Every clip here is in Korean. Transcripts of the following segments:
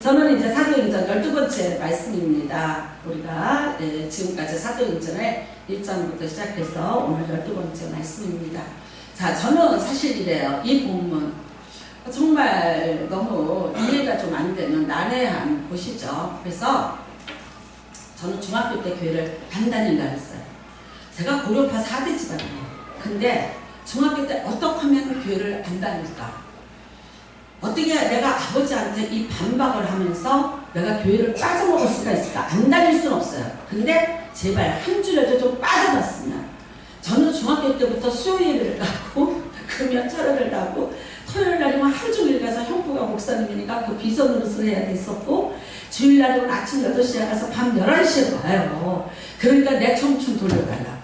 저는 이제 사도행전 12번째 말씀입니다. 우리가 지금까지 사도행전의 1장부터 시작해서 오늘 12번째 말씀입니다. 자, 저는 사실 이래요. 이 본문 정말 너무 이해가 좀 안 되는 난해한 곳이죠. 그래서 저는 중학교 때 교회를 안 다닌다 했어요. 제가 고려파 4대 집안이에요. 근데 중학교 때 어떻게 하면 교회를 안 다닐까? 어떻게 내가 아버지한테 이 반박을 하면서 내가 교회를 빠져먹을 수가 있을까? 안 다닐 수는 없어요. 근데 제발 한 주라도 좀 빠져봤으면. 저는 중학교 때부터 수요일을 가고 금요 철회를 가고 토요일 날이면 하루 종일 가서 형부가 목사님이니까 그 비서노릇을 해야 됐었고 주일 날이면 아침 8시에 가서 밤 11시에 와요. 그러니까 내 청춘 돌려달라고.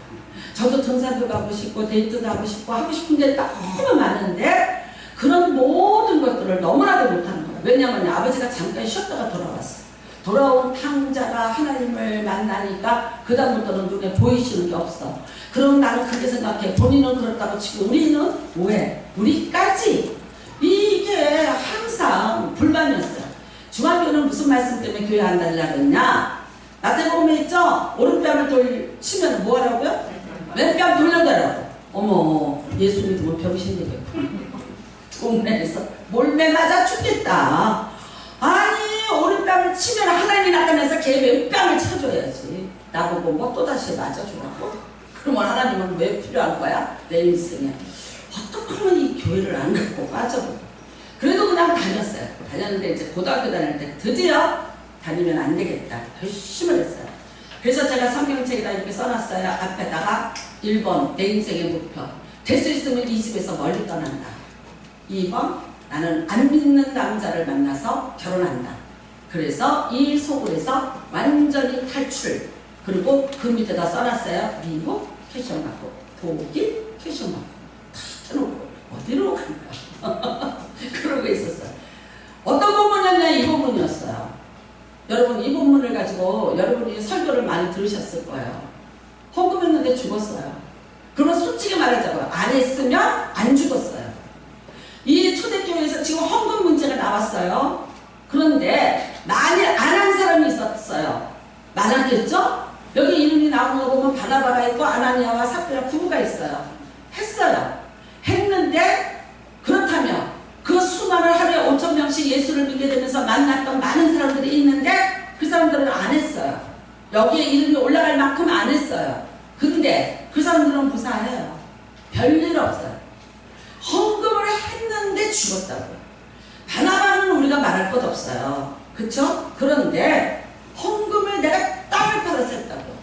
저도 등산도 가고 싶고 데이트도 하고 싶고 하고 싶은 게 너무 많은데 그런 모든 것들을 너무나도 못하는 거예요. 왜냐하면 아버지가 잠깐 쉬었다가 돌아왔어요. 돌아온 탕자가 하나님을 만나니까 그 다음부터는 눈에 보이시는 게 없어. 그럼 나는 그렇게 생각해. 본인은 그렇다고 치고 우리는 왜? 우리까지 이게 항상 불만이었어요. 중학교는 무슨 말씀 때문에 교회 안 다니려고 했냐? 마태복음에 있죠? 오른뺨을 치면 뭐 하라고요? 왼뺨 돌려달라고. 어머, 예수 믿으면 병신 되겠고. 동네에서 몰매 맞아 죽겠다. 아니 오른뺨을 치면 하나님이 나타나서 걔 왼뺨을 쳐줘야지. 나보고 뭐 또다시 맞아주라고? 그러면 하나님은 왜 필요한 거야? 내 인생에. 어떻게 하면 이 교회를 안 갖고 빠져버려. 그래도 그냥 다녔어요. 다녔는데 이제 고등학교 다닐 때 드디어 다니면 안 되겠다. 결심을 했어요. 그래서 제가 성경책에다 이렇게 써놨어요. 앞에다가 1번 내 인생의 목표. 될 수 있으면 이 집에서 멀리 떠난다. 2번 나는 안 믿는 남자를 만나서 결혼한다. 그래서 이 속을에서 완전히 탈출. 그리고 그 밑에다 써놨어요. 미국 캐셔마고 독일 캐셔마고 다 쳐놓고 어디로 갈까? 그러고 있었어요. 어떤 본문이었냐? 이 본문이었어요. 여러분 이 본문을 가지고 여러분이 설교를 많이 들으셨을 거예요. 헌금했는데 죽었어요. 그러면 솔직히 말하자고요. 안 했으면 안 죽었어요. 이 초대교회에서 지금 헌금 문제가 나왔어요. 그런데 만일 안 한 사람이 있었어요. 많았겠죠? 여기 이름이 나오는 거 보면 바나바가 있고 아나니아와 삽비라 부부가 있어요. 했어요. 했는데 그렇다면 그 수많은 하루에 5,000명씩 예수를 믿게 되면서 만났던 많은 사람들이 있는데 그 사람들은 안 했어요. 여기에 이름이 올라갈 만큼 안 했어요. 근데 그 사람들은 무사해요. 별일 없어요. 헌금을 했는데 죽었다고요. 바나바는 우리가 말할 것 없어요. 그쵸? 그런데 헌금을 내가 땅을 팔아서 했다고요.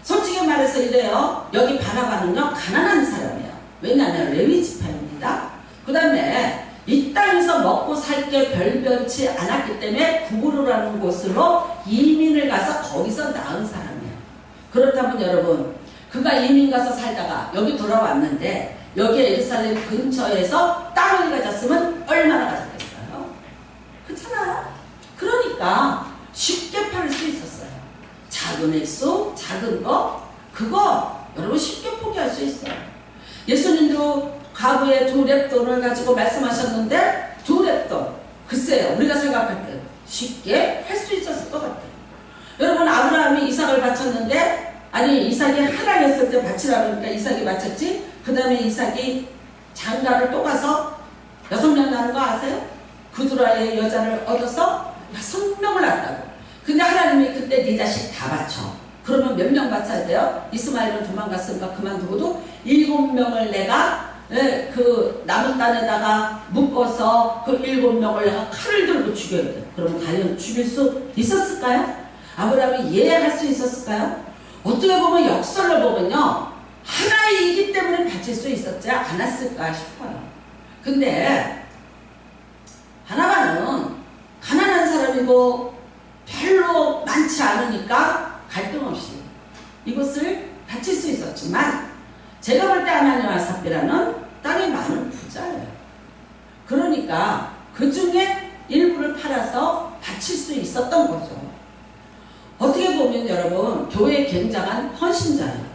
솔직히 말해서 이래요. 여기 바나바는요 가난한 사람이에요. 왜냐하면 레위 지파입니다. 그 다음에 이 땅에서 먹고 살 게 별변치 않았기 때문에 구부르라는 곳으로 이민을 가서 거기서 낳은 사람이에요. 그렇다면 여러분 그가 이민 가서 살다가 여기 돌아왔는데 여기에 예루살렘 근처에서 땅을 가졌으면 얼마나 가졌겠어요? 그렇잖아요. 그러니까 쉽게 팔 수 있었어요. 작은 액수, 작은 거 그거 여러분 쉽게 포기할 수 있어요. 예수님도 과거에 2렙돈을 가지고 말씀하셨는데 2렙돈 글쎄요 우리가 생각할 때 쉽게 할 수 있었을 것 같아요. 여러분 아브라함이 이삭을 바쳤는데 아니 이삭이 하나였을 때 바치라 그러니까 이삭이 바쳤지. 그 다음에 이삭이 장가를 또 가서 6명 낳은 거 아세요? 그두라의 여자를 얻어서 6명을 낳았다고. 근데 하나님이 그때 네 자식 다 바쳐. 그러면 몇 명 바쳐야 돼요? 이스마엘은 도망갔으니까 그만두고도 7명을 내가 그 남은 땅에다가 묶어서 그 7명을 내가 칼을 들고 죽여야 돼. 그러면 과연 죽일 수 있었을까요? 아브라함이 이해할 수 있었을까요? 어떻게 보면 역설을 보면요. 하나의 이기 때문에 바칠 수 있었지 않았을까 싶어요. 근데 바나바는 가난한 사람이고 별로 많지 않으니까 갈등 없이 이것을 바칠 수 있었지만 제가 볼 때 아나니아와 삽비라는 땅이 많은 부자예요. 그러니까 그 중에 일부를 팔아서 바칠 수 있었던 거죠. 어떻게 보면 여러분 교회의 굉장한 헌신자예요.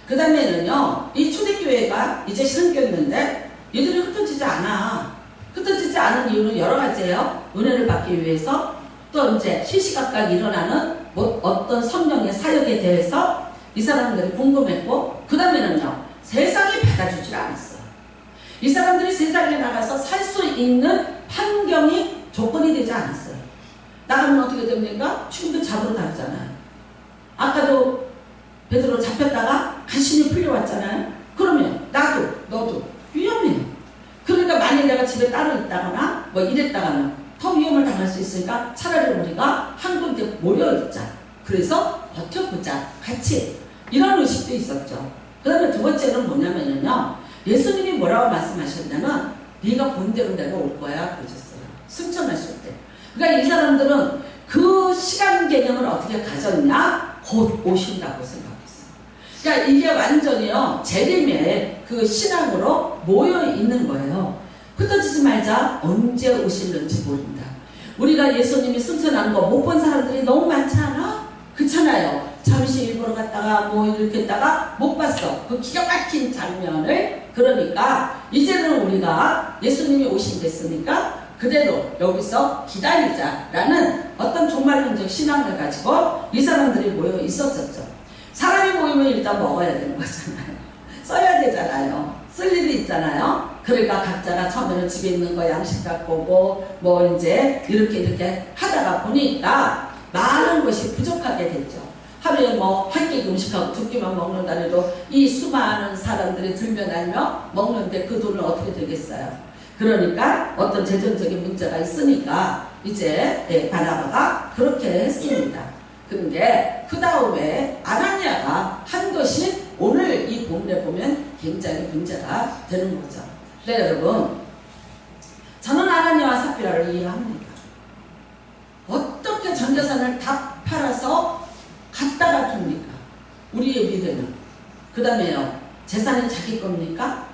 그 다음에는요 이 초대교회가 이제 신흥교회인데 이들이 흩어지지 않아. 흩어지지 않은 이유는 여러 가지예요. 은혜를 받기 위해서 또 이제 시시각각 일어나는 어떤 성령의 사역에 대해서 이 사람들이 궁금했고, 그 다음에는요, 세상이 받아주질 않았어요. 이 사람들이 세상에 나가서 살 수 있는 환경이 조건이 되지 않았어요. 나가면 어떻게 됩니까? 친구들 잡으러 다녔잖아요. 아까도 베드로 잡혔다가 간신히 풀려왔잖아요. 그러면 나도 너도 위험해요. 그러니까 만일 내가 집에 따로 있다거나 뭐 이랬다가는 더 위험을 당할 수 있으니까 차라리 우리가 한 군데 모여있자. 그래서 버텨보자. 같이. 이런 의식도 있었죠. 그 다음에 두 번째는 뭐냐면요, 예수님이 뭐라고 말씀하셨냐면 네가 본 대로 내가 올 거야 그러셨어요. 승천하실 때. 그러니까 이 사람들은 그 시간 개념을 어떻게 가졌냐? 곧 오신다고 생각했어요. 그러니까 이게 완전히요, 재림의 그 신앙으로 모여 있는 거예요. 흩어지지 말자. 언제 오실는지 모른다. 우리가 예수님이 승천하는 거 못 본 사람들이 너무 많지 않아? 그렇잖아요. 잠시 일보러 갔다가 뭐 이렇게 했다가 못 봤어. 그 기가 막힌 장면을. 그러니까 이제는 우리가 예수님이 오신댔으니까 그대로 여기서 기다리자라는 어떤 종말론적 신앙을 가지고 이 사람들이 모여 있었었죠. 사람이 모이면 일단 먹어야 되는 거잖아요. 써야 되잖아요. 쓸 일이 있잖아요. 그러니까 각자가 처음에는 집에 있는 거 양식 갖고 오고 뭐 이제 이렇게 하다가 보니까 많은 것이 부족하게 됐죠. 하루에 뭐 한 끼 음식하고 두 끼만 먹는다 해도 이 수많은 사람들이 들며 날며 먹는데 그 돈을 어떻게 되겠어요. 그러니까 어떤 재정적인 문제가 있으니까 이제 바나바가 그렇게 했습니다. 그런데 그 다음에 아나니아가 한 것이 오늘 이 본문에 보면 굉장히 문제가 되는 거죠. 네, 여러분, 저는 아나니아와 삽비라를 이해합니다. 어떻게 전 재산을 다 팔아서 갖다가 줍니까? 우리의 미래는. 그 다음에요, 재산이 자기 겁니까?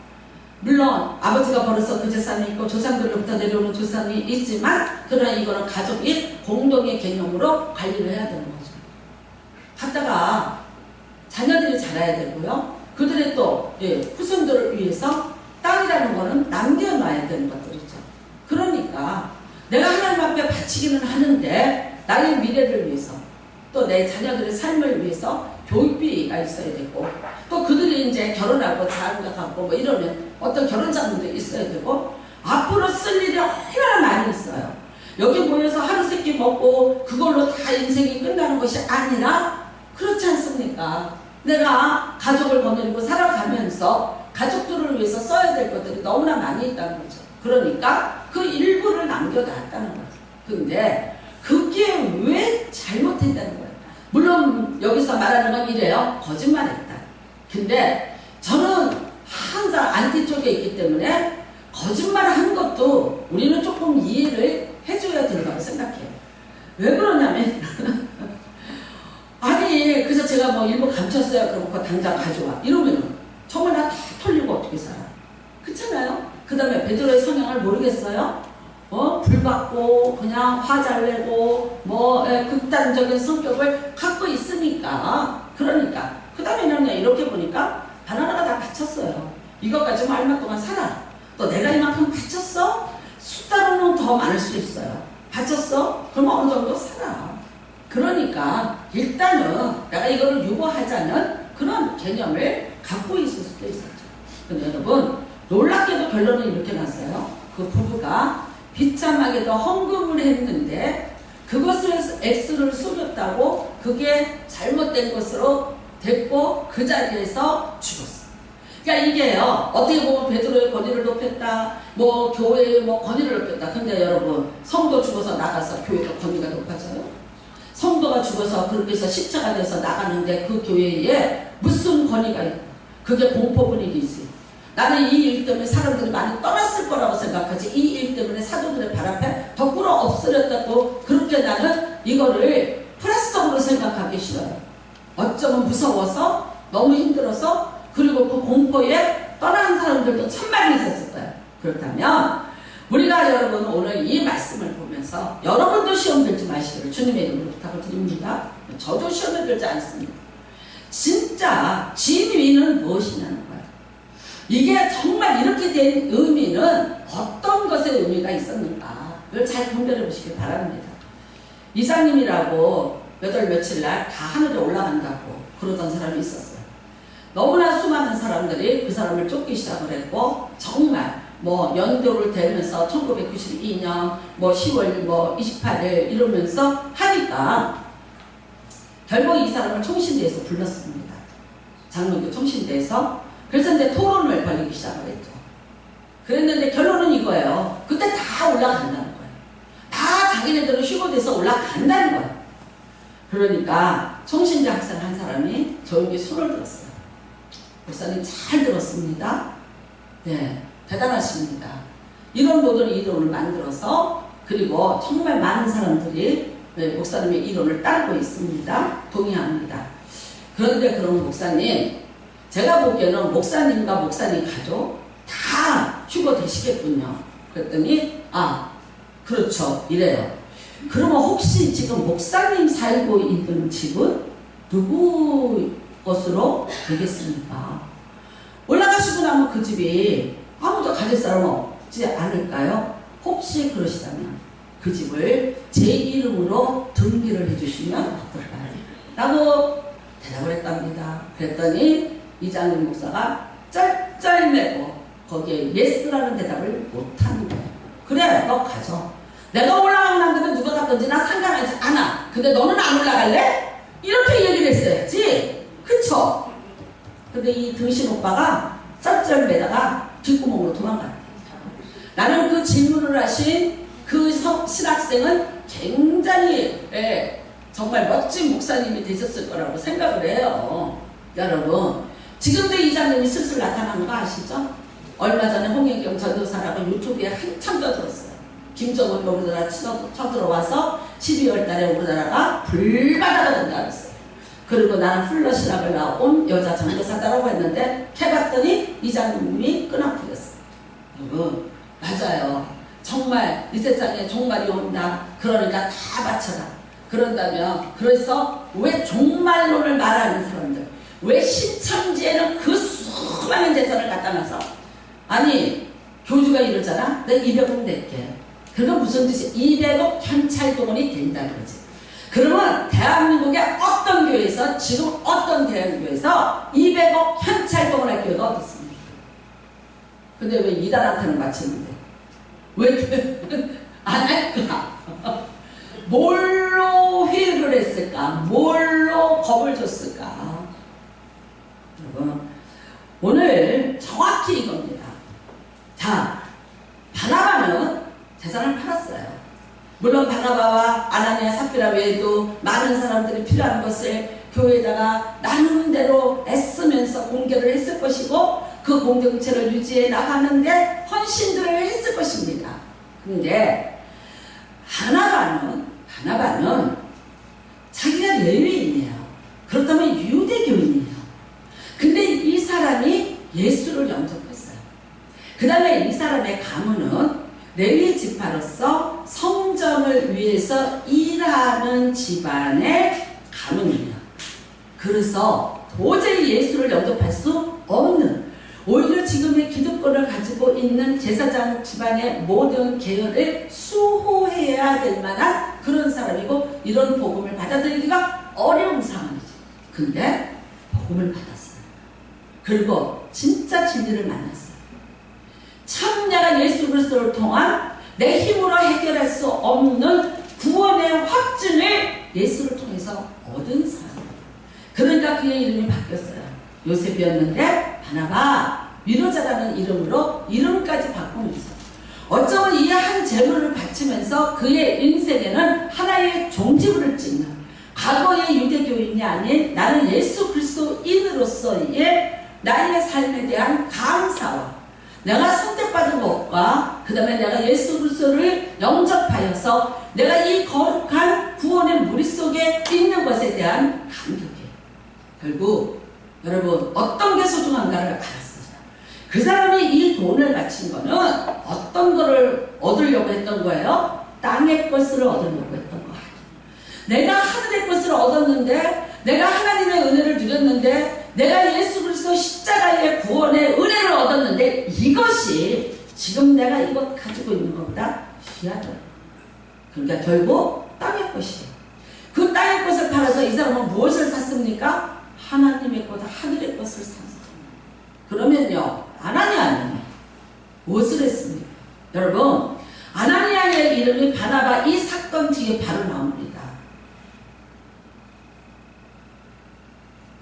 물론 아버지가 벌어서 그 재산이 있고 조상들로부터 내려오는 재산이 있지만, 그러나 이거는 가족이 공동의 개념으로 관리를 해야 되는 거죠. 갖다가 자녀들이 자라야 되고요. 그들의 또 후손들을 위해서 땅이라는 거는 남겨놔야 되는 것들이죠. 그러니까 내가 하나님 앞에 바치기는 하는데 나의 미래를 위해서, 또 내 자녀들의 삶을 위해서 교육비가 있어야 되고, 또 그들이 이제 결혼하고 자녀가 갖고 뭐 이러면 어떤 결혼 자금도 있어야 되고, 앞으로 쓸 일이 얼마나 많이 있어요. 여기 모여서 하루 세 끼 먹고 그걸로 다 인생이 끝나는 것이 아니라, 그렇지 않습니까? 내가 가족을 거느리고 살아가면서 가족들을 위해서 써야 될 것들이 너무나 많이 있다는 거죠. 그러니까 그 일부를 남겨놨다는 거죠. 근데 그게 왜 잘못했다는 거예요? 물론 여기서 말하는 건 이래요. 거짓말했다. 근데 저는 항상 안티 쪽에 있기 때문에 거짓말한 것도 우리는 조금 이해를 해줘야 된다고 생각해요. 왜 그러냐면 아니, 그래서 제가 뭐 일부 감췄어요. 그럼 그거 당장 가져와. 이러면은 정말 나 다 털리고 어떻게 살아? 그렇잖아요? 그 다음에 베드로의 성향을 모르겠어요? 불받고 그냥 화 잘 내고 뭐 극단적인 성격을 갖고 있으니까. 그러니까 그 다음에는 이렇게 보니까 바나나가 다 바쳤어요. 이것 가지고 얼마 동안 살아. 또 내가 이만큼 바쳤어? 숫자로는 더 많을 수 있어요. 바쳤어? 그럼 어느 정도 살아. 그러니까 일단은 내가 이거를 유보하자는 그런 개념을 갖고 있을 수도 있었죠. 근데 여러분, 놀랍게도 결론은 이렇게 났어요. 그 부부가 비참하게도 헌금을 했는데 그것을 X를 속였다고 그게 잘못된 것으로 됐고 그 자리에서 죽었어. 그러니까 이게요, 어떻게 보면 베드로의 권위를 높였다, 뭐 교회의 뭐 권위를 높였다. 근데 여러분, 성도 죽어서 나가서 교회가 권위가 높아져요? 성도가 죽어서 그렇게 해서 십자가 돼서 나가는데 그 교회에 무슨 권위가 있고, 그게 공포 분위기지. 나는 이 일 때문에 사람들이 많이 떠났을 거라고 생각하지, 이 일 때문에 사도들의 발 앞에 덕구로 없어졌다고 그렇게 나는 이거를 플라스틱으로 생각하기 싫어요. 어쩌면 무서워서, 너무 힘들어서, 그리고 그 공포에 떠나는 사람들도 천만이 있었을 거예요. 그렇다면 우리가 여러분 오늘 이 말씀을 보면서 여러분도 시험 들지 마시기를 주님의 이름으로 부탁을 드립니다. 저도 시험에 들지 않습니다. 진짜 진위는 무엇이냐는 거예요. 이게 정말 이렇게 된 의미는 어떤 것의 의미가 있었는가, 그걸 잘 분별해 보시길 바랍니다. 이장님이라고 몇 월 며칠 날 다 하늘에 올라간다고 그러던 사람이 있었어요. 너무나 수많은 사람들이 그 사람을 쫓기 시작을 했고, 정말 뭐 연도를 대면서 1992년 뭐 10월 뭐 28일 이러면서 하니까 결국 이 사람을 총신대에서 불렀습니다. 장로교 총신대에서. 그래서 이제 토론을 벌이기 시작을 했죠. 그랬는데 결론은 이거예요. 그때 다 올라간다는 거예요. 다 자기네들은 휴고돼서 올라간다는 거예요. 그러니까 총신대 학생 한 사람이 조용히 손을 들었어요. 목사님 잘 들었습니다. 네, 대단하십니다. 이런 모든 이론을 만들어서, 그리고 정말 많은 사람들이 목사님의 이론을 따르고 있습니다. 동의합니다. 그런데 그런 목사님, 제가 보기에는 목사님과 목사님 가족 다 휴거 되시겠군요. 그랬더니 그렇죠, 이래요. 그러면 혹시 지금 목사님 살고 있는 집은 누구 것으로 되겠습니까? 올라가시고 나면 그 집이 아무도 가질 사람 없지 않을까요? 혹시 그러시다면 그 집을 제 이름으로 등기를 해주시면 어떨까요? 라고 대답을 했답니다. 그랬더니 이장님 목사가 짤짤매고 거기에 예스라는 대답을 못하는 거예요. 그래, 너 가져. 내가 올라가고 난 다음에 누가 갔든지 나 상관하지 않아. 근데 너는 안 올라갈래? 이렇게 얘기를 했어야지. 그쵸? 근데 이 등신 오빠가 짤짤매다가 뒷구멍으로 도망갔대. 나는 그 질문을 하신 그 신학생은 굉장히 정말 멋진 목사님이 되셨을 거라고 생각을 해요. 여러분, 지금도 이장님이 슬슬 나타나는 거 아시죠? 얼마 전에 홍혜경 전도사라고 유튜브에 한참 떠들었어요. 김정은이 우리나라 쳐들어와서 12월 달에 우리나라가 불바다가 된다 그랬어요. 그리고 나는 플러시락을 나온 여자 전도사다라고 했는데 캐봤더니 이장님이 끈아프겠어요. 여러분, 맞아요. 정말 이 세상에 종말이 온다. 그러니까 다 바쳐라. 그런다면, 그래서 왜 종말론을 말하는 사람들, 왜 신천지에는 그 수많은 재산을 갖다 놔서, 아니 교주가 이러잖아. 내가 200억 낼게. 그건 무슨 뜻이야? 200억 현찰동원이 된다는 거지. 그러면 대한민국의 어떤 교회에서, 지금 어떤 대한교회에서 200억 현찰동원할 교회가 어디 있습니까? 근데 왜 이단한테는 맞히는데 왜 안 할까? 뭘로 회유를 했을까? 뭘로 겁을 줬을까? 여러분, 오늘 정확히 이겁니다. 자, 바나바는 재산을 팔았어요. 물론 바나바와 아나니아 삽비라 외에도 많은 사람들이 필요한 것을 교회에다가 나누는 대로 애쓰면서 공개를 했을 것이고, 그 공동체를 유지해 나가는데 헌신들을 했을 것입니다. 근데 바나바는 자기가 레위인이에요. 그렇다면 유대교인이에요. 근데 이 사람이 예수를 영접했어요. 그 다음에 이 사람의 가문은 레위 지파로서 성전을 위해서 일하는 집안의 가문이에요. 그래서 도저히 예수를 영접할 수 없는, 오히려 지금의 기득권을 가지고 있는 제사장 집안의 모든 계열을 수호해야 될 만한 그런 사람이고, 이런 복음을 받아들이기가 어려운 상황이죠. 근데 복음을 받았어요. 그리고 진짜 진리를 만났어요. 참 내가 예수 그리스도를 통한 내 힘으로 해결할 수 없는 구원의 확증을 예수를 통해서 얻은 사람입니다. 그러니까 그의 이름이 바뀌었어요. 요셉이었는데 바나바, 위로자라는 이름으로 이름까지 바꾸면서 어쩌면 이 한 재물을 바치면서 그의 인생에는 하나의 종지부를 찍는, 과거의 유대교인이 아닌 나는 예수 그리스도인으로서의 나의 삶에 대한 감사와 내가 선택받은 것과 그 다음에 내가 예수 그리스도를 영접하여서 내가 이 거룩한 구원의 무릿속에 있는 것에 대한 감격이에요. 결국 여러분, 어떤 게 소중한가를 알았어요. 그 사람이 이 돈을 바친 거는 어떤 거를 얻으려고 했던 거예요? 땅의 것을 얻으려고 했던 거예요. 내가 하늘의 것을 얻었는데, 내가 하나님의 은혜를 누렸는데, 내가 예수 그리스도 십자가의 구원의 은혜를 얻었는데, 이것이 지금 내가 이것 가지고 있는 것보다 귀하다. 그러니까 결국 땅의 것이에요. 그 땅의 것을 팔아서 이 사람은 무엇을 샀습니까? 하나님의 것, 하늘의 것을 샀어요. 그러면요, 아나니아는 무엇을 했습니까? 여러분, 아나니아의 이름이 바나바 이 사건 뒤에 바로 나옵니다.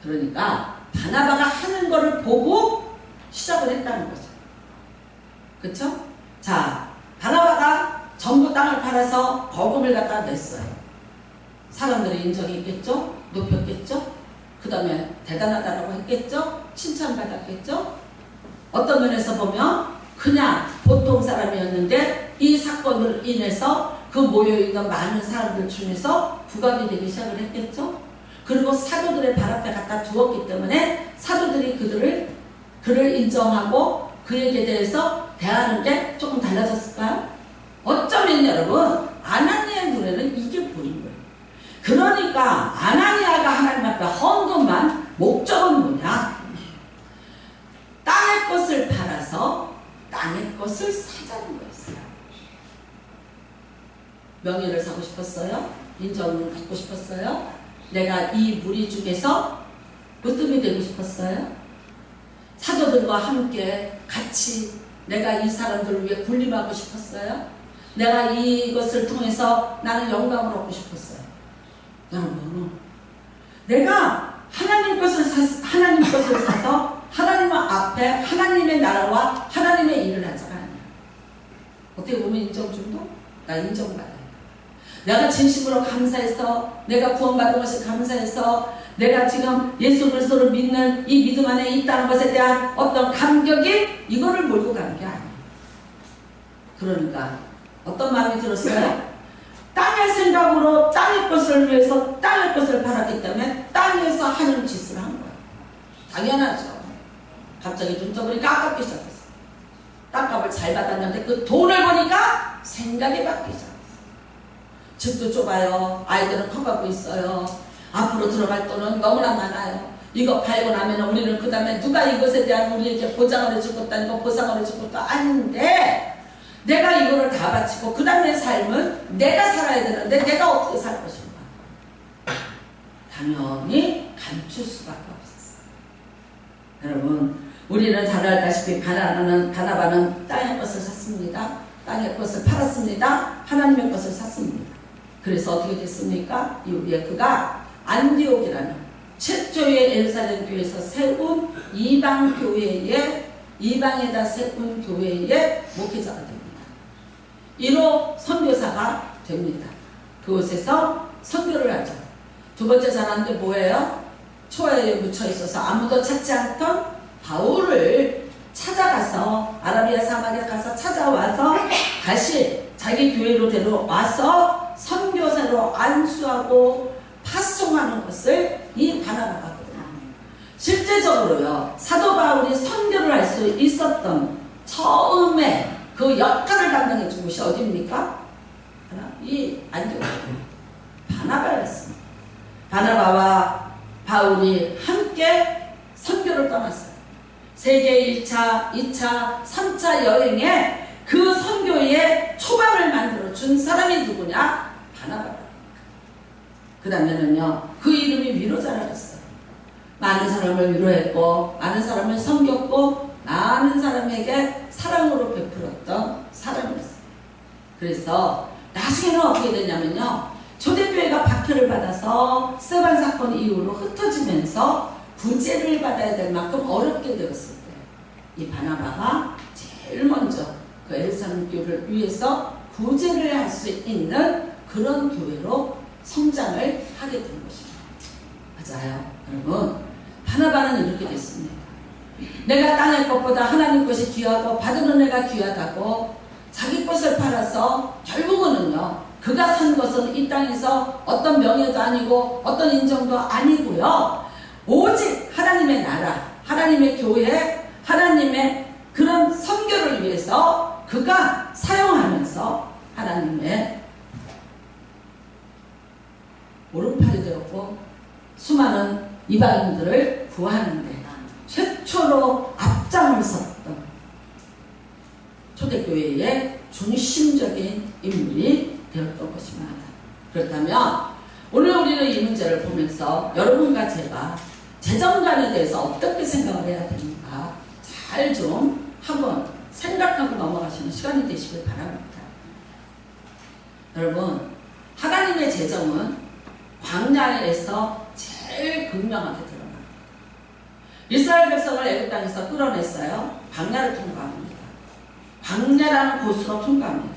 그러니까 바나바가 하는 것을 보고 시작을 했다는 거죠. 그렇죠? 자, 바나바가 전부 땅을 팔아서 거금을 갖다 냈어요. 사람들의 인정이 있겠죠? 높였겠죠? 그 다음에 대단하다라고 했겠죠? 칭찬받았겠죠? 어떤 면에서 보면 그냥 보통 사람이었는데 이 사건을 인해서 그 모여있는 많은 사람들 중에서 부각이 되기 시작을 했겠죠? 그리고 사도들의 발 앞에 갖다 두었기 때문에 사도들이 그를 인정하고 그에게 대해서 대하는 게 조금 달라졌을까요? 어쩌면 여러분, 아나니아의 눈에는 이게 보인 거예요. 그러니까 아나니아가 하나님 앞에 헌금한 목적은 뭐냐? 땅의 것을 팔아서 땅의 것을 사자는 거였어요. 명예를 사고 싶었어요? 인정을 갖고 싶었어요? 내가 이 무리 중에서 으뜸이 되고 싶었어요? 사도들과 함께 같이 내가 이 사람들을 위해 군림하고 싶었어요? 내가 이것을 통해서 나는 영광을 얻고 싶었어요. 여러분, 내가 하나님 것을 사서 하나님 앞에 하나님의 나라와 하나님의 일을 하자가 아니야. 어떻게 보면 인정중독? 나 인정받아야 돼. 내가 진심으로 감사해서, 내가 구원받은 것을 감사해서, 내가 지금 예수 그리스도를 믿는 이 믿음 안에 있다는 것에 대한 어떤 감격이 이거를 몰고 가는 게 아니에요. 그러니까 어떤 마음이 들었어요? 땅의 생각으로 땅의 것을 위해서 땅의 것을 팔았기 때문에 땅에서 하는 짓을 한 거예요. 당연하죠. 갑자기 눈 떠보니까 아깝기 시작했어요. 땅값을 잘 받았는데 그 돈을 보니까 생각이 바뀌기 시작했어요. 집도 좁아요. 아이들은 커가고 있어요. 앞으로 들어갈 돈은 너무나 많아요. 이거 팔고 나면 우리는 그 다음에 누가 이것에 대한 우리에게 보장을 해줄 것도 아니고 보상을 해줄 것도 아닌데 내가 이거를 다 바치고 그 다음에 삶은 내가 살아야 되는데 내가 어떻게 살 것인가? 당연히 감출 수밖에 없었어요. 여러분, 우리는 잘 알다시피 바나바는 땅의 것을 샀습니다. 땅의 것을 팔았습니다. 하나님의 것을 샀습니다. 그래서 어떻게 됐습니까? 이후에 그가 안디옥이라는 최초의 예루살렘 교회에서 세운 이방에다 세운 교회의 목회자가 됩니다. 1호 선교사가 됩니다. 그곳에서 선교를 하죠. 두 번째 잘하는 게 뭐예요? 초아에 묻혀 있어서 아무도 찾지 않던 바울을 찾아가서 아라비아 사막에 가서 찾아와서 다시 자기 교회로 데려와서 선교사로 안수하고 파송하는 것을 이 바나바가 하거든요. 실제적으로요, 사도 바울이 선교를 할 수 있었던 처음에 그 역할을 담당해 준 곳이 어디입니까? 이 안디옥 바나바였습니다. 바나바와 바울이 함께 선교를 떠났어요. 세계 1차, 2차, 3차 여행에 그 선교의 초반을 만들어 준 사람이 누구냐? 바나바다. 그 다음에는요, 그 이름이 위로자라 그랬어요. 많은 사람을 위로했고, 많은 사람을 섬겼고, 많은 사람에게 사랑으로 베풀었던 사람이었어요. 그래서 나중에는 어떻게 되냐면요, 초대교회가 박해를 받아서 스데반 사건 이후로 흩어지면서 구제를 받아야 될 만큼 어렵게 되었을 때 이 바나바가 제일 먼저 그 예루살렘 교회를 위해서 구제를 할 수 있는 그런 교회로 성장을 하게 된 것입니다. 맞아요. 여러분, 바나바는 이렇게 됐습니다. 내가 땅의 것보다 하나님 것이 귀하고 받은 은혜가 귀하다고 자기 것을 팔아서 결국은요, 그가 산 것은 이 땅에서 어떤 명예도 아니고 어떤 인정도 아니고요, 오직 하나님의 나라, 하나님의 교회, 하나님의 그런 선교를 위해서 그가 사용하면서 하나님의 오른팔이 되었고 수많은 이방인들을 구하는데 최초로 앞장을 섰던 초대교회의 중심적인 인물이 되었던 것입니다. 그렇다면 오늘 우리는 이 문제를 보면서 여러분과 제가 재정관에 대해서 어떻게 생각을 해야 되는가 잘 좀 한번 생각하고 넘어가시는 시간이 되시길 바랍니다. 여러분, 하나님의 재정은 광야에서 제일 극명하게 드러납니다. 이스라엘 백성을 애굽 땅에서 끌어냈어요. 광야를 통과합니다. 광야라는 곳으로 통과합니다.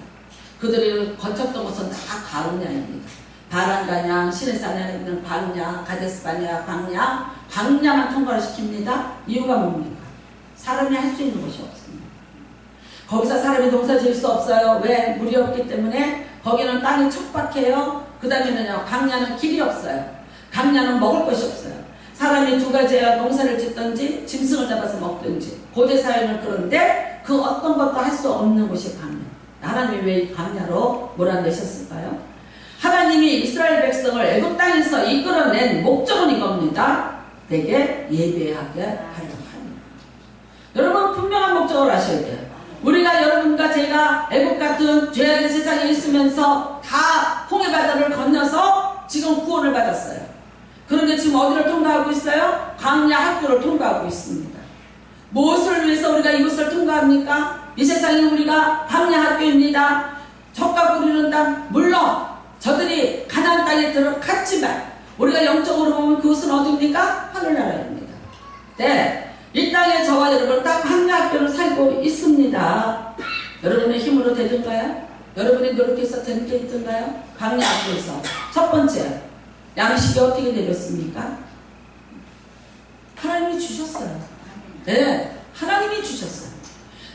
그들이 거쳤던 곳은 다 광야입니다. 바란가냐, 시내산에 있는 광야, 가데스바냐, 광야만 통과를 시킵니다. 이유가 뭡니까? 사람이 할 수 있는 곳이 없습니다. 거기서 사람이 농사 지을 수 없어요. 왜? 물이 없기 때문에. 거기는 땅이 척박해요. 그 다음에는요, 광야는 길이 없어요. 광야는 먹을 것이 없어요. 사람이 두 가지야, 농사를 짓든지 짐승을 잡아서 먹든지. 고대 사회는 그런데 그 어떤 것도 할 수 없는 곳이 광야. 하나님이 왜 이 광야로 몰아내셨을까요? 하나님이 이스라엘 백성을 애굽 땅에서 이끌어낸 목적은 이겁니다. 내게 예배하게 하려 합니다. 여러분, 분명한 목적을 아셔야 돼요. 우리가 여러분과 제가 애굽 같은 죄악의 세상에 있으면서 다 홍해 바다를 건너서 지금 구원을 받았어요. 그런데 지금 어디를 통과하고 있어요? 광야 학교를 통과하고 있습니다. 무엇을 위해서 우리가 이곳을 통과합니까? 이 세상에 우리가 광야 학교입니다. 젖과 꿀이는 땅, 물론 저들이 가나안 땅에 들어갔지만 우리가 영적으로 보면 그것은 어디입니까? 하늘나라입니다. 네. 이 땅에 저와 여러분 딱 광야 학교를 살고 있습니다. 여러분의 힘으로 되든가요? 여러분이 노력해서 되는 게 있던가요? 광야 학교에서 첫 번째, 양식이 어떻게 내렸습니까? 하나님이 주셨어요. 네, 하나님이 주셨어요.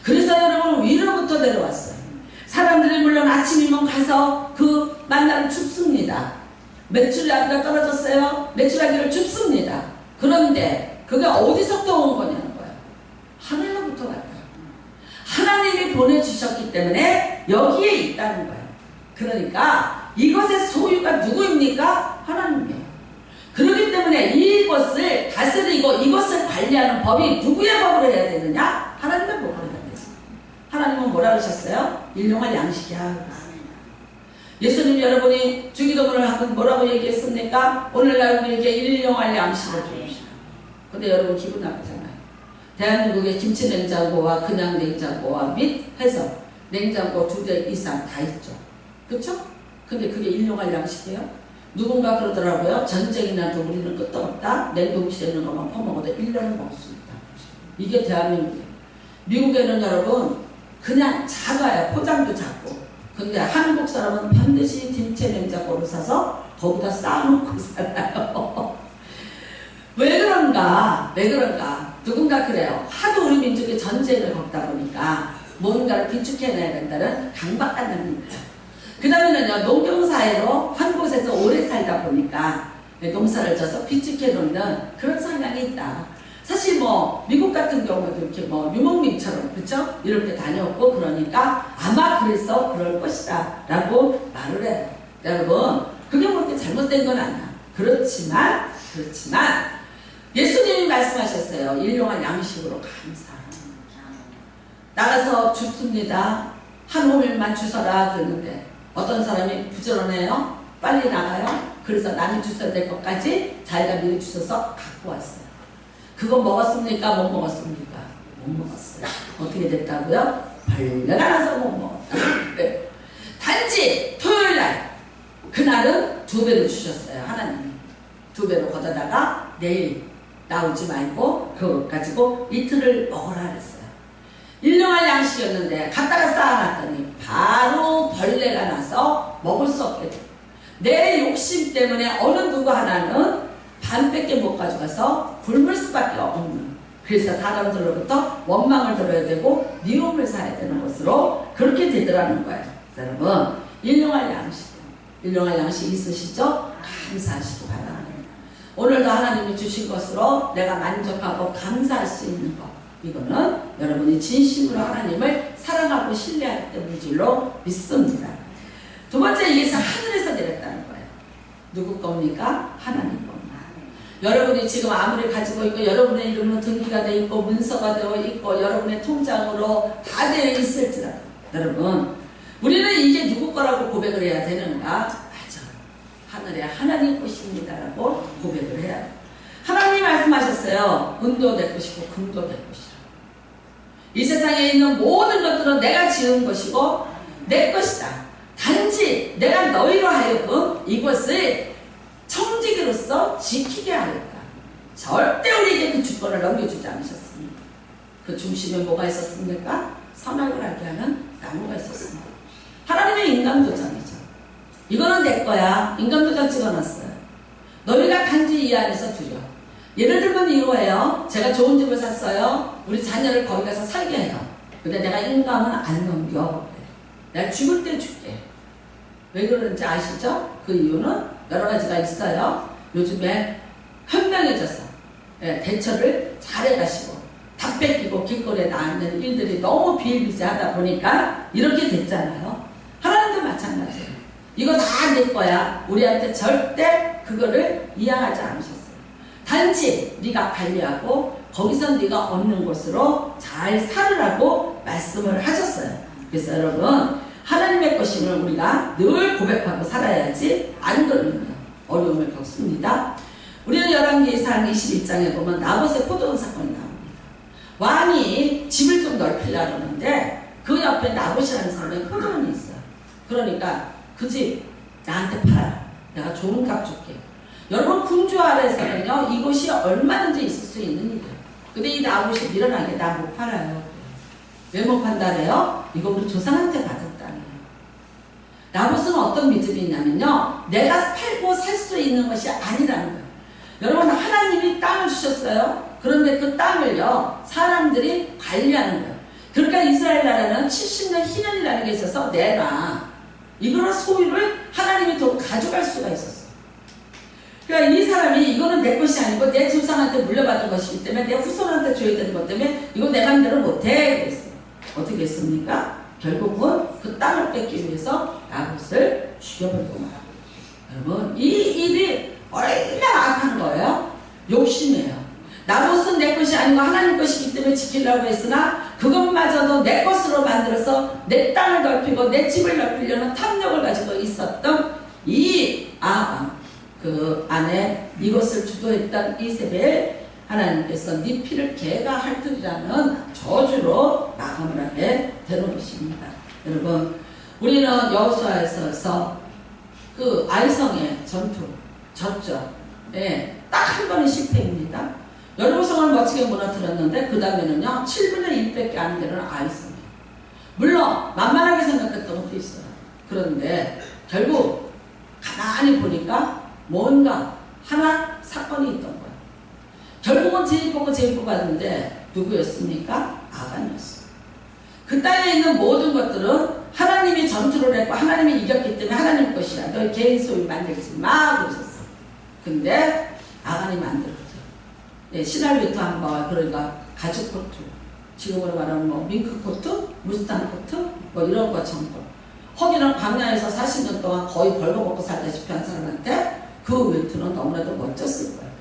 그래서 여러분 위로부터 내려왔어요. 사람들이 물론 아침이면 가서 그 만나를 줍습니다. 메추라기가 떨어졌어요. 메추라기를 줍습니다. 그런데 그게 어디서부터 온 거냐는 거예요. 하늘로부터 왔다. 하나님이 보내주셨기 때문에 여기에 있다는 거예요. 그러니까 이것의 소유가 누구입니까? 하나님이에요. 그렇기 때문에 이것을 다스리고 이것을 관리하는 법이 누구의 법으로 해야 되느냐? 하나님의 법으로 해야 되죠. 하나님은 뭐라 그러셨어요? 일용할 양식이야. 예수님 여러분이 주기도문을 하고 뭐라고 얘기했습니까? 오늘날 우리에게 일용할 양식을 주십시오. 근데 여러분 기분 나쁘잖아요. 대한민국에 김치 냉장고와 그냥 냉장고와 및 해서 냉장고 2대 이상 다 있죠. 그렇죠? 근데 그게 일용할 양식이에요? 누군가 그러더라고요. 전쟁이 나도 우리는 끝도 없다. 냉동실에 있는 것만 퍼먹어도 1년을 먹을 수 있다. 이게 대한민국이에요. 미국에는 여러분 그냥 작아요. 포장도 작고. 근데 한국 사람은 반드시 김치 냉장고를 사서 거기다 쌓아놓고 살아요. 왜 그런가? 누군가 그래요. 하도 우리 민족이 전쟁을 겪다 보니까 뭔가를 비축해내야 된다는 강박관념입니다. 그 다음에는요, 농경사회로 한 곳에서 오래 살다 보니까 농사를 져서 비축해놓는 그런 성향이 있다. 사실 뭐 미국 같은 경우도 이렇게 뭐 유목민처럼 그렇죠? 이렇게 다녔고 그러니까 아마 그래서 그럴 것이다 라고 말을 해요. 여러분 그게 뭐 이렇게 잘못된 건 아니야. 그렇지만 예수님이 말씀하셨어요. 일용할 양식으로 감사하라. 나가서 줍습니다. 한 호밀만 주서라 그러는데 어떤 사람이 부지런해요. 빨리 나가요. 그래서 남이 주셔야 될 것까지 자기가 미리 주셔서 갖고 왔어요. 그거 먹었습니까? 못 먹었습니까? 못 먹었어요. 어떻게 됐다고요? 벌레가 나서 못 먹었다. 네. 단지 토요일날 그날은 2배로 주셨어요. 하나님이 2배로 걷어다가 내일 나오지 말고 그거 가지고 이틀을 먹으라 그랬어요. 일용할 양식이었는데 갖다가 쌓아놨더니 바로 벌레가 나서 먹을 수 없게 돼요. 내 욕심 때문에 어느 누구 하나는 반밖에 못 가져가서 굶을 수밖에 없는, 그래서 사람들로부터 원망을 들어야 되고 미움을 사야 되는 것으로 그렇게 되더라는 거예요. 여러분 일용할 양식 있으시죠? 감사하시기 바랍니다. 오늘도 하나님이 주신 것으로 내가 만족하고 감사할 수 있는 것, 이거는 여러분이 진심으로 하나님을 사랑하고 신뢰하기 때문인 줄로 믿습니다. 두 번째, 이게 하늘에서 내렸다는 거예요. 누구 겁니까? 하나님 겁니다. 여러분이 지금 아무리 가지고 있고 여러분의 이름은 등기가 되어 있고 문서가 되어 있고 여러분의 통장으로 다 되어 있을지라도 여러분 우리는 이게 누구 거라고 고백을 해야 되는가? 맞아. 하늘에 하나님 것입니다라고 고백을 해야 돼요. 하나님이 말씀하셨어요. 은도 내 것이고 금도 내 것이라. 이 세상에 있는 모든 것들은 내가 지은 것이고 내 것이다. 단지 내가 너희로 하여금 이것을 청지기로서 지키게 하였다. 절대 우리에게 그 주권을 넘겨주지 않으셨습니다. 그 중심에 뭐가 있었습니까? 선악을 알게 하는 나무가 있었습니다. 하나님의 인감도장이죠. 이거는 내 거야. 인감도장 찍어놨어요. 너희가 단지 이 안에서 두려. 예를 들면 이거예요. 제가 좋은 집을 샀어요. 우리 자녀를 거기 가서 살게 해요. 근데 내가 인감은 안 넘겨. 내가 죽을 때 줄게. 왜 그러는지 아시죠? 그 이유는 여러 가지가 있어요. 요즘에 현명해져서 대처를 잘해가시고 다 뺏기고 길거리에 나앉는 일들이 너무 비일비재하다 보니까 이렇게 됐잖아요. 하나님도 마찬가지예요. 이거 다 내 거야. 우리한테 절대 그거를 이양하지 않으셨어요. 단지 네가 관리하고 거기서 네가 얻는 것으로 잘 살으라고 말씀을 하셨어요. 그래서 여러분 하나님의 것임을 우리가 늘 고백하고 살아야지 안 그러면 어려움을 겪습니다. 우리는 열왕기상 21장에 보면 나봇의 포도원 사건이 나옵니다. 왕이 집을 좀 넓히려고 하는데 그 옆에 나봇이라는 사람의 포도원이 있어요. 그러니까 그 집 나한테 팔아라. 내가 좋은 값 줄게. 여러분 궁주 아래에서는요 이곳이 얼마든지 있을 수 있는 일이에요. 근데 이 나봇이 밀어나게 나 못 팔아요. 왜 못 판다래요? 이거 우리 조상한테 받았다네요. 나봇은 어떤 믿음이 있냐면요 내가 팔고 살 수 있는 것이 아니라는 거예요. 여러분 하나님이 땅을 주셨어요. 그런데 그 땅을요 사람들이 관리하는 거예요. 그러니까 이스라엘 나라는 70년 희년이라는 게 있어서 내가 이거는 소유를 하나님이 더 가져갈 수가 있었어요. 그러니까 이 사람이 이거는 내 것이 아니고 내 조상한테 물려받은 것이기 때문에 내 후손한테 줘야 되는 것 때문에 이거 내 맘대로 못해 그랬어요. 어떻게 했습니까? 결국은 그 땅을 뺏기 위해서 나봇을 죽여버리고 말아요. 여러분 이 일이 얼마나 악한 거예요? 욕심이에요. 나봇은 내 것이 아니고 하나님 것이기 때문에 지키려고 했으나 그것마저도 내 것으로 만들어서 내 땅을 넓히고 내 집을 넓히려는 탐욕을 가지고 있었던 이 그 안에 이것을 주도했던 이세벨 하나님께서 네 피를 개가 핥으리라는 저주로 마감을 하게 되는 것입니다. 여러분 우리는 여호수아에서 그 아이성의 전투 졌죠. 네, 딱 한 번의 실패입니다. 여리고성을 멋지게 무너뜨렸는데 그 다음에는요 7분의 1밖에 안 되는 아이성이에요. 물론 만만하게 생각했던 것도 있어요. 그런데 결국 가만히 보니까 뭔가 하나 사건이 있던 거예요. 결국은 제일 뽑았는데 누구였습니까? 아간이었어요. 그 땅에 있는 모든 것들은 하나님이 전투를 했고 하나님이 이겼기 때문에 하나님 것이야. 너희 개인 소유 만들지 마 그러셨어. 근데 아간이 만들었어요. 네, 시날비트 한번 그러니까 가죽 코트, 지금으로 말하면 뭐 밍크 코트, 무스탄 코트 뭐 이런 거 전부. 허기는 광야에서 40년 동안 거의 벌거벗고 살다시피 한 사람한테 그 외투는 너무나도 멋졌을 거예요.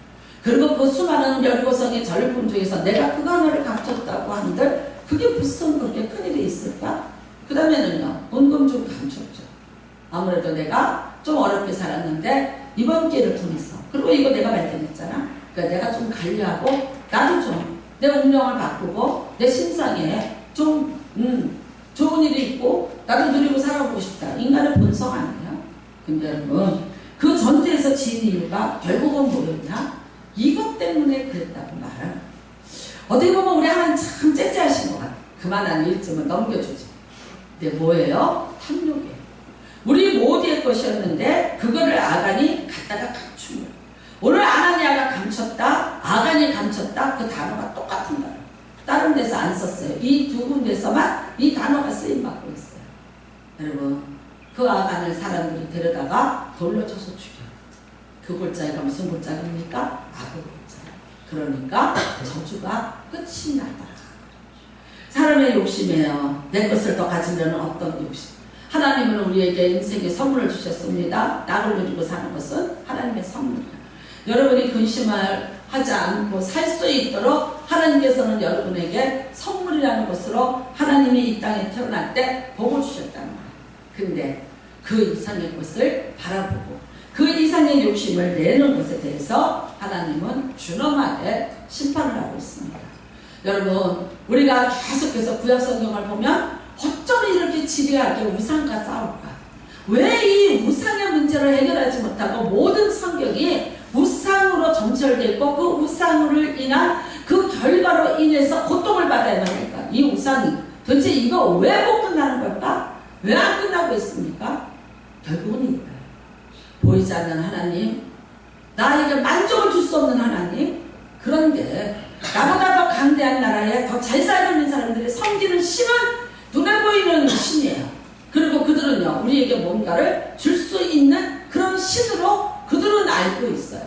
그리고 그 수많은 여리고성의 전리품 중에서 내가 그 하나를 감췄다고 하는데 그게 무슨 그렇게 큰일이 있을까? 그 다음에는요 은금 좀 감췄죠. 아무래도 내가 좀 어렵게 살았는데 이번 기회를 통해서 그리고 이거 내가 발견했잖아. 그러니까 내가 좀 관리하고 나도 좀 내 운명을 바꾸고 내 신상에 좀 좋은 일이 있고 나도 누리고 살아보고 싶다. 인간의 본성 아니에요? 근데 여러분 그 전투에서 진 이유가 결국은 뭐였냐? 이것 때문에 그랬다고 말하는. 어떻게 보면 우리 하나님 참 째째하신 것 같아. 그만한 일쯤은 넘겨주지. 근데 뭐예요? 탐욕이에요. 우리 모두의 것이었는데 그거를 아간이 갖다가 감춘 거예요. 오늘 아나니아가 감췄다, 아간이 감췄다 그 단어가 똑같은 거예요. 다른 데서 안 썼어요. 이 두 군데서만 이 단어가 쓰임받고 있어요. 여러분 그 아간을 사람들이 데려다가 돌로 쳐서 죽여요. 그 골짜기가 무슨 골짜기입니까? 악의 골짜기. 그러니까 저주가 끝이 나더라. 사람의 욕심이에요. 내 것을 더 가지려는 어떤 욕심. 하나님은 우리에게 인생의 선물을 주셨습니다. 나를 누리고 사는 것은 하나님의 선물이에요. 여러분이 근심을 하지 않고 살 수 있도록 하나님께서는 여러분에게 선물이라는 것으로 하나님이 이 땅에 태어날 때 복을 주셨다는 거예요. 근데 그 이상의 것을 바라보고 그 이상의 욕심을 내는 것에 대해서 하나님은 준엄하게 심판을 하고 있습니다. 여러분, 우리가 계속해서 구약 성경을 보면 어쩜 이렇게 지리하게 우상과 싸울까? 왜 이 우상의 문제를 해결하지 못하고 모든 성경이 우상으로 점철되어 있고 그 우상으로 인한 그 결과로 인해서 고통을 받아야만 할까? 이 우상이 도대체 이거 왜 못 끝나는 걸까? 왜 안 끝나고 있습니까? 결국은 이거예요. 보이지 않는 하나님, 나에게 만족을 줄 수 없는 하나님. 그런데 나보다 더 강대한 나라에 더 잘 살고 사람들이 섬기는 신은 눈에 보이는 신이에요. 그리고 그들은요, 우리에게 뭔가를 줄 수 있는 그런 신으로 그들은 알고 있어요.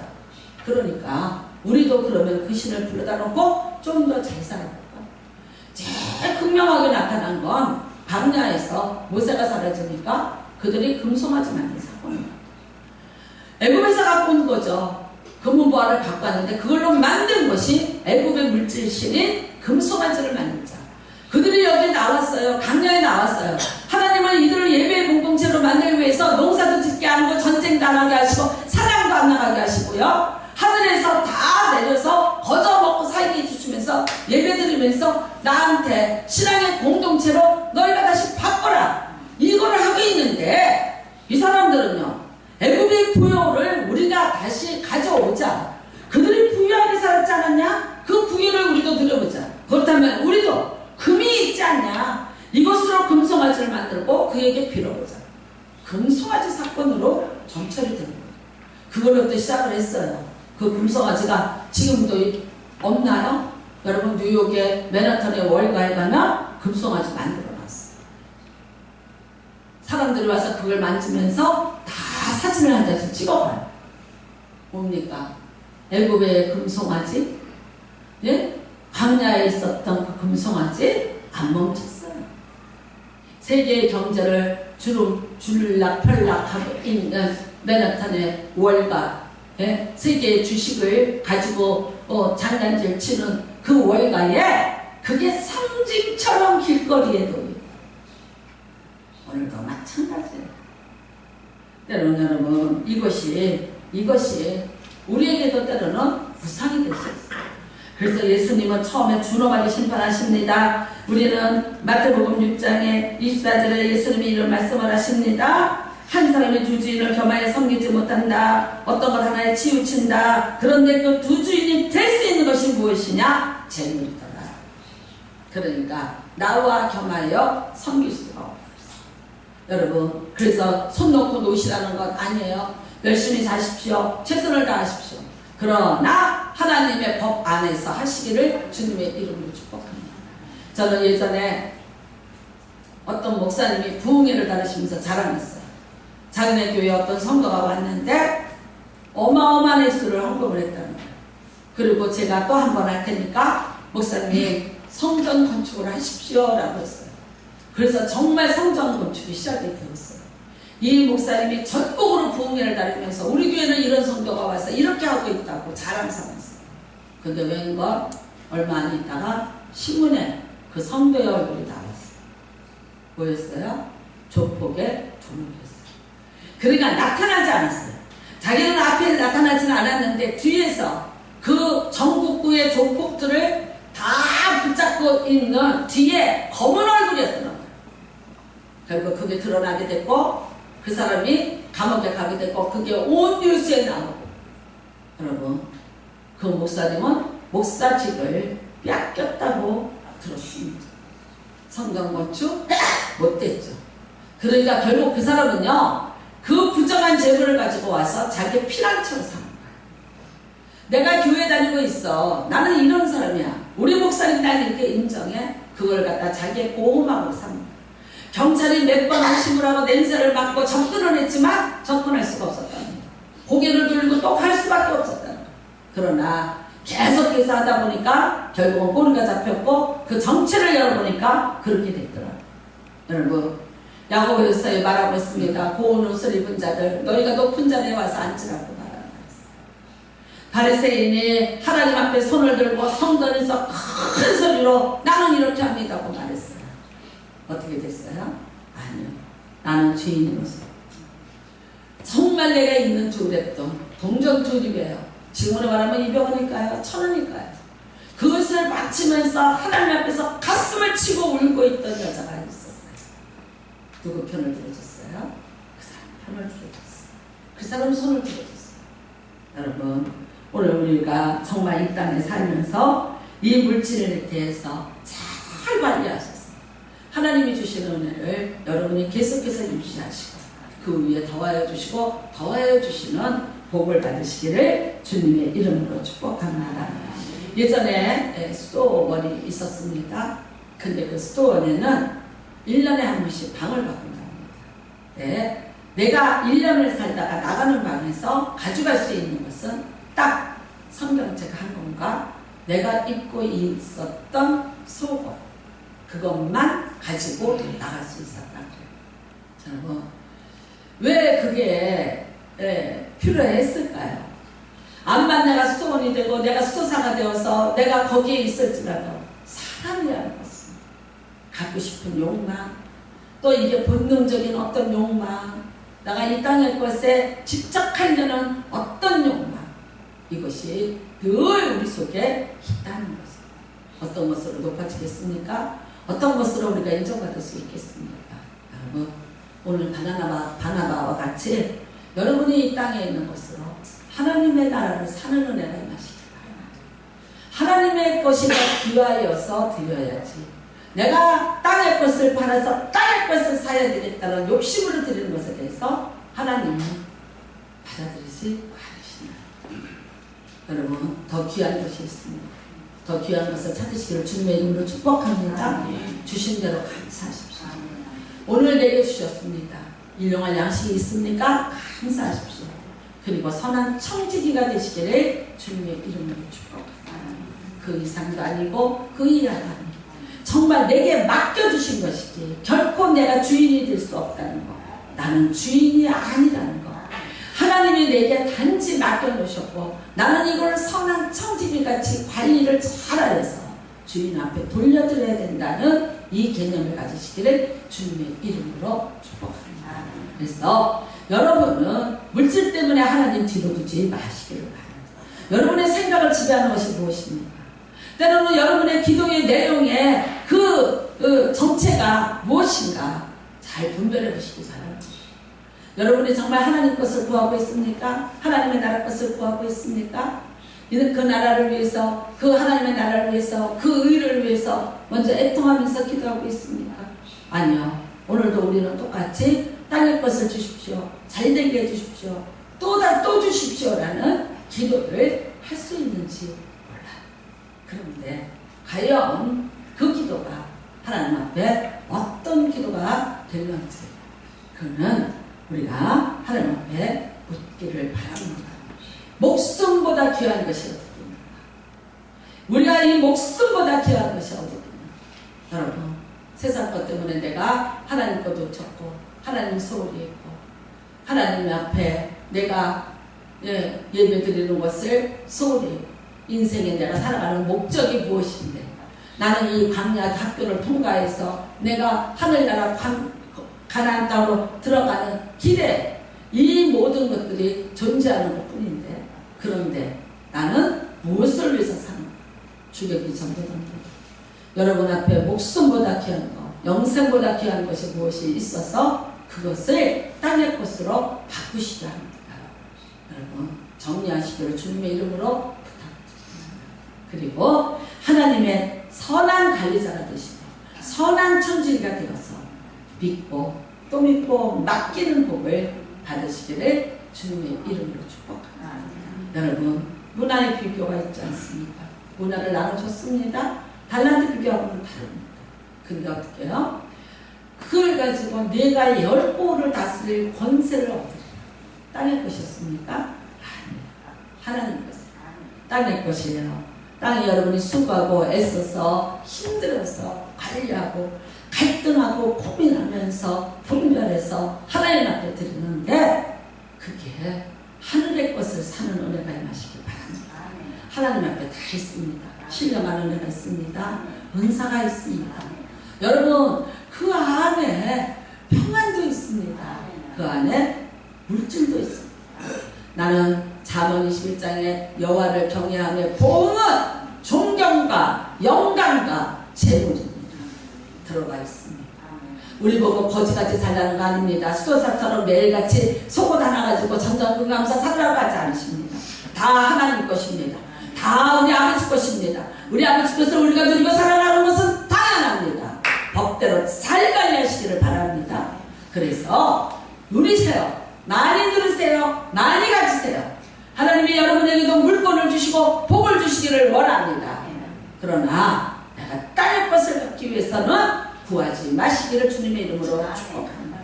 그러니까 우리도 그러면 그 신을 불러다 놓고 좀 더 잘 살아볼까? 제일 극명하게 나타난 건 광야에서 모세가 사라지니까 그들이 금송아지 만든 사건입니다. 애굽에서 갖고 온 거죠. 금은보화를 갖고 왔는데 그걸로 만든 것이 애굽의 물질신인 금송아지를 만든 자. 그들이 여기 나왔어요. 광야에 나왔어요. 하나님은 이들을 예배의 공동체로 만들기 위해서 농사도 짓게 하고 전쟁도 안 하게 하시고 사냥도 안 나가게 하시고요. 하늘에서 다 내려서 거저 먹고 살게 해주시면서 예배드리면서 나한테 신앙의 공동체로 너희가 다시 바꿔라. 이거를 하고 있는데 이 사람들은요. 애굽의 부요를 우리가 다시 가져오자. 그들이 부유하게 살았지 않았냐? 그 부유를 우리도 누려보자. 그렇다면 우리도 금이 있지 않냐? 이것으로 금송아지를 만들고 그에게 빌어보자. 금송아지 사건으로 점철이 되는 거예요. 그걸로부터 시작을 했어요. 그 금송아지가 지금도 없나요? 여러분 뉴욕의 맨하탄의 월가에 가면 금송아지 만들어놨어요. 사람들이 와서 그걸 만지면서 다 사진을 한 장씩 찍어봐요. 뭡니까? 애굽의 금송아지? 예? 광야에 있었던 그 금송아지 안 멈췄어요. 세계의 경제를 줄락펼락하고 있는 맨하탄의 월가, 예? 세계의 주식을 가지고 장난질 치는 그 월가에 그게 상징처럼 길거리에도 있고 오늘도 마찬가지예요. 때로는 여러분 이것이 우리에게도 때로는 부상이 될 수 있어요. 그래서 예수님은 처음에 준엄하게 심판하십니다. 우리는 마태복음 6장의 24절에 예수님이 이런 말씀을 하십니다. 한 사람이 두 주인을 겸하여 섬기지 못한다. 어떤 것 하나에 치우친다. 그런데 그 두 주인이 될 수 있는 것이 무엇이냐? 재물이더라. 그러니까 나와 겸하여 섬길 수가 없어요. 여러분, 그래서 손 놓고 노시라는 건 아니에요. 열심히 사십시오. 최선을 다하십시오. 그러나 하나님의 법 안에서 하시기를 주님의 이름으로 축복합니다. 저는 예전에 어떤 목사님이 부흥회를 다루시면서 자랑했어요. 자기네 교회에 어떤 성도가 왔는데 어마어마한 액수를 헌금을 했다는 거예요. 그리고 제가 또 한 번 할 테니까 목사님 성전 건축을 하십시오 라고 했어요. 그래서 정말 성전 건축이 시작이 되었어요. 이 목사님이 전국으로 부흥회를 다니면서 우리 교회는 이런 성도가 와서 이렇게 하고 있다고 자랑 삼았어요. 근데 웬걸 얼마 안 있다가 신문에 그 성도의 얼굴이 나왔어요. 뭐였어요? 조폭의 두목이었어요. 그러니까 나타나지 않았어요. 자기는 앞에 나타나지는 않았는데 뒤에서 그 전국구의 조폭들을 다 붙잡고 있는 뒤에 검은 얼굴이었더라고요. 결국 그게 드러나게 됐고 그 사람이 감옥에 가게 됐고 그게 온 뉴스에 나오고 여러분 그 목사님은 목사직을 뺏겼다고 들었습니다. 성경 건축 못됐죠. 그러니까 결국 그 사람은요 그 부정한 재물을 가지고 와서 자기 피난처로 사는 거야. 내가 교회 다니고 있어. 나는 이런 사람이야. 우리 목사님 날 이렇게 인정해. 그걸 갖다 자기의 보호막으로 삼는 거야. 경찰이 몇 번 의심을 하고 냄새를 맡고 접근을 했지만 접근할 수가 없었다는 거야. 고개를 들고 또 갈 수밖에 없었다는 거야. 그러나 계속해서 하다 보니까 결국은 꼬리가 잡혔고 그 정체를 열어보니까 그렇게 됐더라. 여러분 야고보서에 말하고 있습니다. 고운 옷을 입은 자들 너희가 높은 자리에 와서 앉으라고 말하고 있어요. 바리새인이 하나님 앞에 손을 들고 성전에서 큰 소리로 나는 이렇게 합니다고 말했어요. 어떻게 됐어요? 아니요. 나는 죄인으로서 정말 내가 있는 두렵던 동전 두립이에요. 지금으로 말하면 200원일까요? 1000원일까요? 그것을 바치면서 하나님 앞에서 가슴을 치고 울고 있던 여자가 있었어요. 누구 편을 들어줬어요? 그 사람 편을 들어줬어요. 그 사람 손을 들어줬어요. 여러분, 오늘 우리가 정말 이 땅에 살면서 이 물질에 대해서 잘 관리하셔서 하나님이 주시는 은혜를 여러분이 계속해서 유지하시고 그 위에 더하여 주시고 더하여 주시는 복을 받으시기를 주님의 이름으로 축복합니다. 예전에 수도원이 있었습니다. 근데 그 수도원에는 1년에 한 번씩 방을 바꾼답니다. 네. 내가 1년을 살다가 나가는 방에서 가져갈 수 있는 것은 딱 성경책 한 권과 내가 입고 있었던 속옷 그것만 가지고 나갈 수 있었다고요. 여러분, 왜 그게 필요했을까요? 암만 내가 수도원이 되고 내가 수도사가 되어서 내가 거기에 있을지라도 사람이라는 것은 갖고 싶은 욕망, 또 이게 본능적인 어떤 욕망, 내가 이 땅의 것에 집착하려는 어떤 욕망, 이것이 늘 우리 속에 있다는 것입니다. 어떤 것으로 높아지겠습니까? 어떤 것으로 우리가 인정받을 수 있겠습니까? 여러분, 오늘 바나바와 같이 여러분이 이 땅에 있는 것으로 하나님의 나라를 사는 은혜가 임하시기 바랍니다. 하나님의 것이 더 귀하여서 드려야지. 내가 땅의 것을 팔아서 땅의 것을 사야 되겠다는 욕심으로 드리는 것에 대해서 하나님은 받아들이지 않으시나요? 여러분, 더 귀한 것이 있습니다. 더 귀한 것을 찾으시기를 주님의 이름으로 축복합니다. 주신 대로 감사하십시오. 오늘 내게 주셨습니다. 일용할 양식이 있습니까? 감사하십시오. 그리고 선한 청지기가 되시기를 주님의 이름으로 축복합니다. 그 이상도 아니고 그 이하도 아니고 정말 내게 맡겨주신 것이지 결코 내가 주인이 될 수 없다는 것, 나는 주인이 아니라는 것, 하나님이 내게 단지 맡겨놓으셨고 나는 이걸 선한 청지기같이 관리를 잘해서 주인 앞에 돌려드려야 된다는 이 개념을 가지시기를 주님의 이름으로 축복합니다. 그래서 여러분은 물질 때문에 하나님 뒤로 두지 마시기를 바랍니다. 여러분의 생각을 지배하는 것이 무엇입니까? 때로는 여러분의 기도의 내용에 그 정체가 무엇인가 잘 분별해 보시기 바랍니다. 여러분이 정말 하나님 것을 구하고 있습니까? 하나님의 나라 것을 구하고 있습니까? 그 나라를 위해서, 그 하나님의 나라를 위해서, 그 의를 위해서 먼저 애통하면서 기도하고 있습니까? 아니요. 오늘도 우리는 똑같이 땅의 것을 주십시오. 잘되게 해주십시오. 또 주십시오라는 기도를 할 수 있는지 몰라요. 그런데 과연 그 기도가 하나님 앞에 어떤 기도가 될런지 그는 우리가 하나님 앞에 묻기를 바랍니다. 목숨보다 귀한 것이 어디입니까? 우리가 이 목숨보다 귀한 것이 어디입니까? 여러분, 세상 것 때문에 내가 하나님 것 놓쳤고 하나님 소홀히 했고 하나님 앞에 내가 예배 드리는 것을 소홀히 했고 인생에 내가 살아가는 목적이 무엇인데 나는 이 광야 학교를 통과해서 내가 하늘나라 가나안 땅으로 들어가는 길에 이 모든 것들이 존재하는 것 뿐인데 그런데 나는 무엇을 위해서 사는 거야? 주객이 전부던데 여러분 앞에 목숨보다 귀한 것, 영생보다 귀한 것이 무엇이 있어서 그것을 땅의 것으로 바꾸시려 합니다. 여러분 정리하시기를 주님의 이름으로 부탁드립니다. 그리고 하나님의 선한 관리자가 되시고 선한 청지기가 되어서 믿고 또 믿고 맡기는 복을 받으시기를 주님의 이름으로 축복합니다. 여러분 문화의 비교가 있지 않습니까? 문화를 나눠줬습니다. 달란트 비교하고는 다릅니다. 근데 어떻게 해요? 그걸 가지고 내가 10보를 다스릴 권세를 얻으리라. 땅의 것이었습니까? 아니에요. 하나님 것이에요. 땅의 것이에요. 땅에 여러분이 수고하고 애써서 힘들어서 관리하고 갈등하고 고민하면서 분별해서 하나님 앞에 드리는데 그게 하늘의 것을 사는 은혜가 임하시길 바랍니다. 하나님 앞에 다 있습니다. 신령한 은혜가 있습니다. 은사가 있습니다. 여러분 그 안에 평안도 있습니다. 그 안에 물질도 있습니다. 나는 잠언 21장에 여호와를 경외하며 보응은 존경과 영광과 재물입니다. 들어가 있습니다. 우리 보고 거지같이 살라는 거 아닙니다. 수도사처럼 매일같이 속옷 하나 가지고 전전긍긍 하면서 살라고 하지 않으십니다. 다 하나님 것입니다. 다 우리 아버지 것입니다. 우리 아버지 것을 우리가 누리고 살아나는 것은 당연합니다. 법대로 잘 관리하시기를 바랍니다. 그래서 누리세요. 많이 누리세요. 많이 가지세요. 하나님이 여러분에게도 물건을 주시고 복을 주시기를 원합니다. 그러나 내가 땅의 것을 갖기 위해서는 구하지 마시기를 주님의 이름으로 축복합니다.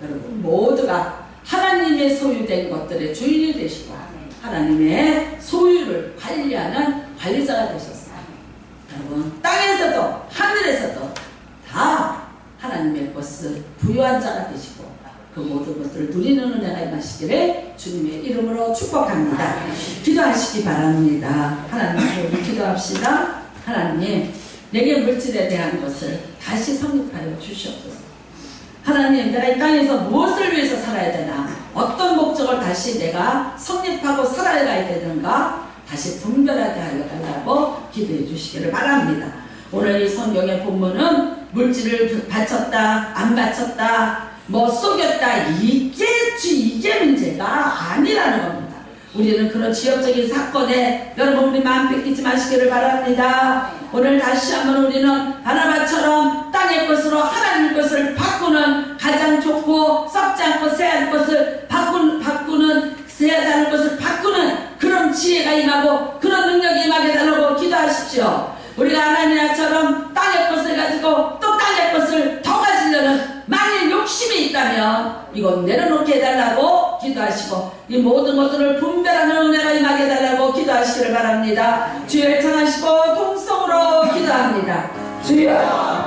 여러분 모두가 하나님의 소유된 것들의 주인이 되시고 하나님의 소유를 관리하는 관리자가 되셨어요. 여러분 땅에서도 하늘에서도 다 하나님의 것을 부유한 자가 되시고 그 모든 것들을 누리는 은혜가 임하시기를 주님의 이름으로 축복합니다. 기도하시기 바랍니다. 하나님 우리 기도합시다. 하나님 내게 물질에 대한 것을 다시 성립하여 주시옵소서. 하나님 내가 이 땅에서 무엇을 위해서 살아야 되나, 어떤 목적을 다시 내가 성립하고 살아가야 되는가 다시 분별하게 하여 달라고 기도해 주시기를 바랍니다. 오늘 이 성경의 본문은 물질을 바쳤다 안 바쳤다 뭐 속였다 이게 문제가 아니라는 겁니다. 우리는 그런 지역적인 사건에 여러분 우리 마음 뺏기지 마시기를 바랍니다. 오늘 다시 한번 우리는 바나바처럼 땅의 것으로 하나님의 것을 바꾸는 가장 좋고 썩지 않고 새할 것을 바꾸는 새하지 않을 것을 바꾸는 그런 지혜가 임하고 그런 능력이 임하게 달라고 기도하십시오. 우리가 아나니아처럼 땅의 것을 가지고 또 땅의 것을 더 가지려는 만일 욕심이 있다면 이건 내려놓게 해달라고 기도하시고 이 모든 것들을 분별하는 은혜가 임하게 해달라고 기도하시기를 바랍니다. 주여 청하시고 통성으로 기도합니다. 주여